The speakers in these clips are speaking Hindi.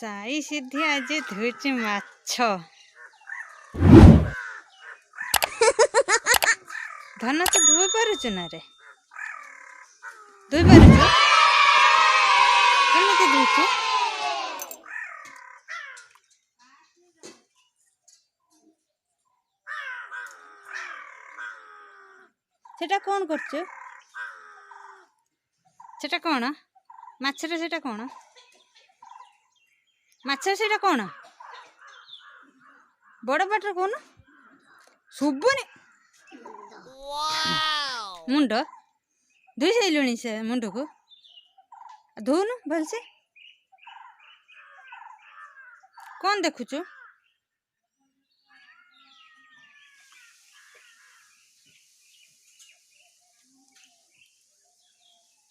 साई सीधी आज धुची माछ धन तो धोई पारुचु ना रे धोई पारुचु केमिति धुचु सेटा कौन करछु सेटा कौन माछरे सेटा कौन माछरे सेटा कौन बड़ पाटर कौन शुभुनी मुंड धोई साइलुणी से मुंड को धोनु भलसे कौन देखुचु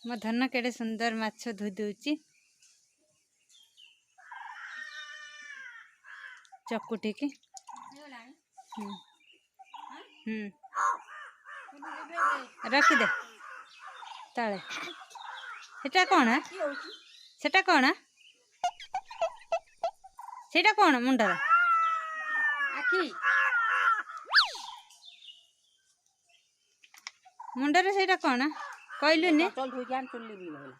मो धन केड़े सुंदर माछ धोई दूची चकुटी की रखी दे तले सेटा कौन सेटा कौन सेटा कौन मुंडर आखि मुंडर सेटा कौन कहलु ने चल धोई जान चुल्ली भी होला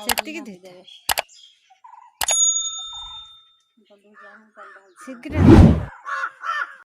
सेटिक धोई दे शीघ्र